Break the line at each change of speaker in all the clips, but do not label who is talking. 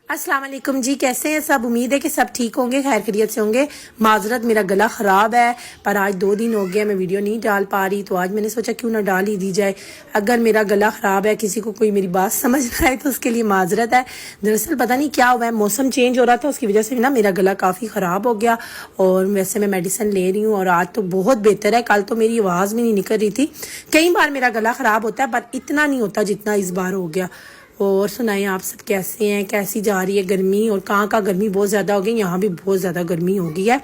अस्सलाम वालेकुम जी, कैसे हैं सब। उम्मीद है कि सब ठीक होंगे, खैर खैरियत से होंगे। माजरत, मेरा गला ख़राब है पर आज 2 दिन हो गए मैं वीडियो नहीं डाल पा रही, तो आज मैंने सोचा क्यों ना डाल ही दी जाए। अगर मेरा गला ख़राब है, किसी को कोई मेरी बात समझ ना आए तो उसके लिए माजरत है। दरअसल पता नहीं क्या हुआ है, मौसम चेंज हो रहा था, उसकी वजह से ना मेरा गला काफ़ी ख़राब हो गया और वैसे मैं मेडिसिन ले रही हूँ और आज तो बहुत बेहतर है। कल तो मेरी आवाज़ भी नहीं निकल रही थी। कई बार मेरा गला ख़राब होता है पर इतना नहीं होता जितना इस बार हो गया। और सुनाएं आप सब कैसे हैं, कैसी जा रही है गर्मी, और कहाँ गर्मी बहुत ज़्यादा हो गई। यहाँ भी बहुत ज़्यादा गर्मी हो गई है,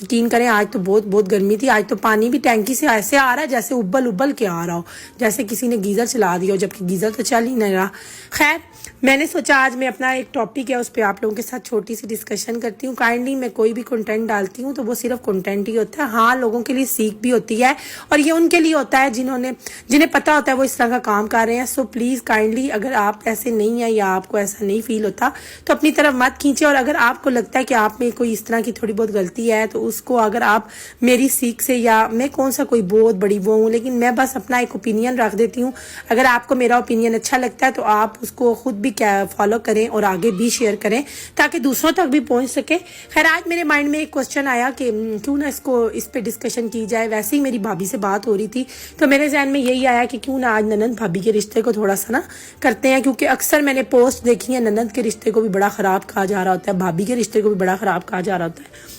यकीन करें। आज तो बहुत बहुत गर्मी थी। आज तो पानी भी टैंकी से ऐसे आ रहा है जैसे उबल उबल के आ रहा हो, जैसे किसी ने गीज़र चला दिया हो, जबकि गीज़र तो चल ही नहीं रहा। खैर, मैंने सोचा आज मैं अपना एक टॉपिक है उस पर आप लोगों के साथ छोटी सी डिस्कशन करती हूँ। काइंडली मैं कोई भी कंटेंट डालती हूँ तो वो सिर्फ कंटेंट ही होता है। हाँ, लोगों के लिए सीख भी होती है और ये उनके लिए होता है जिन्हें पता होता है वो इस तरह का काम कर रहे हैं। सो प्लीज़ काइंडली, अगर आप ऐसे नहीं है या आपको ऐसा नहीं फील होता तो अपनी तरफ मत खींचे। और अगर आपको लगता है कि आप में कोई इस तरह की थोड़ी बहुत गलती है तो उसको अगर आप मेरी सीख से, या मैं कौन सा कोई बहुत बड़ी वो हूँ, लेकिन मैं बस अपना एक ओपिनियन रख देती हूँ। अगर आपको मेरा ओपिनियन अच्छा लगता है तो आप उसको खुद भी क्या फॉलो करें और आगे भी शेयर करें ताकि दूसरों तक भी पहुंच सके। खैर, आज मेरे माइंड में एक क्वेश्चन आया कि क्यों ना इस पे डिस्कशन की जाए। वैसे ही मेरी भाभी से बात हो रही थी तो मेरे जहन में यही आया कि क्यों ना आज ननंद भाभी के रिश्ते को थोड़ा सा ना करते हैं, क्योंकि अक्सर मैंने पोस्ट देखी है ननंद के रिश्ते को भी बड़ा खराब कहा जा रहा होता है, भाभी के रिश्ते को भी बड़ा खराब कहा जा रहा होता है।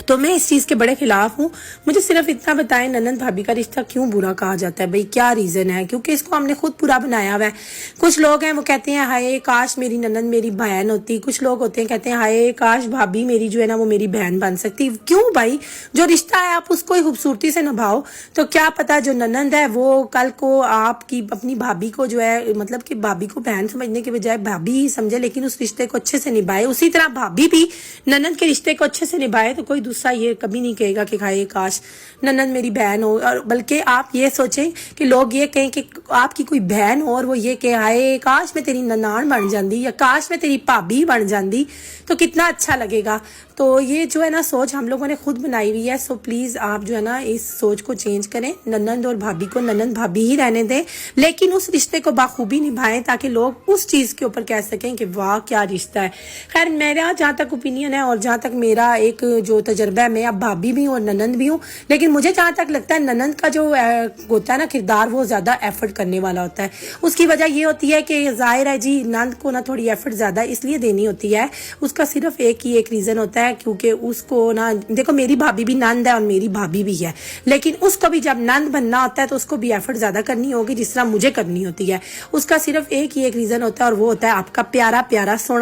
तो मैं इस चीज़ के बड़े खिलाफ हूँ। मुझे सिर्फ इतना बताएं, ननंद भाभी का रिश्ता क्यों बुरा कहा जाता है भाई, क्या रीज़न है? क्योंकि इसको हमने खुद बुरा बनाया हुआ है। कुछ लोग हैं वो कहते हैं हाय काश मेरी ननंद मेरी बहन होती। कुछ लोग होते हैं कहते हैं हाय काश भाभी मेरी जो है ना वो मेरी बहन बन सकती। क्यों भाई? जो रिश्ता है आप उसको ही खूबसूरती से निभाओ। तो क्या पता जो ननंद है वो कल को आपकी अपनी भाभी को जो है, मतलब कि भाभी को बहन समझने के बजाय भाभी ही समझे, लेकिन उस रिश्ते को अच्छे से निभाए। उसी तरह भाभी भी ननंद के रिश्ते को अच्छे से निभाए तो कोई दूसरा ये कभी नहीं कहेगा कि हाय काश ननंद मेरी बहन हो। और बल्कि आप ये सोचें कि लोग ये कहें कि आपकी कोई बहन हो और वो ये कहे हाय काश मैं तेरी ननान बन जाती या काश मैं तेरी भाभी बन जाती, तो कितना अच्छा लगेगा। तो ये जो है ना सोच हम लोगों ने खुद बनाई हुई है। सो प्लीज़ आप जो है ना इस सोच को चेंज करें। ननंद और भाभी को ननंद भाभी ही रहने दें, लेकिन उस रिश्ते को बाखूबी निभाएं ताकि लोग उस चीज़ के ऊपर कह सकें कि वाह क्या रिश्ता है। खैर, मेरा जहाँ तक ओपिनियन है और जहाँ तक मेरा एक जो तजर्बा है, मैं अब भाभी भी हूँ और ननंद भी हूँ, लेकिन मुझे जहाँ तक लगता है ननंद का जो होता है ना किरदार, वो ज़्यादा एफर्ट करने वाला होता है। उसकी वजह ये होती है कि जाहिर है जी नंद को ना थोड़ी एफर्ट ज़्यादा इसलिए देनी होती है। उसका सिर्फ एक रीज़न होता है क्योंकि उसको ना, देखो मेरी भाभी भी नंद है और मेरी भाभी भी है, लेकिन उसको भी जब नंद बनना होता है तो उसको भी एफर्ट ज़्यादा करनी होगी जिस तरह मुझे करनी होती है। उसका सिर्फ एक रीज़न होता है और वो होता है आपका प्यारा प्यारा सोना।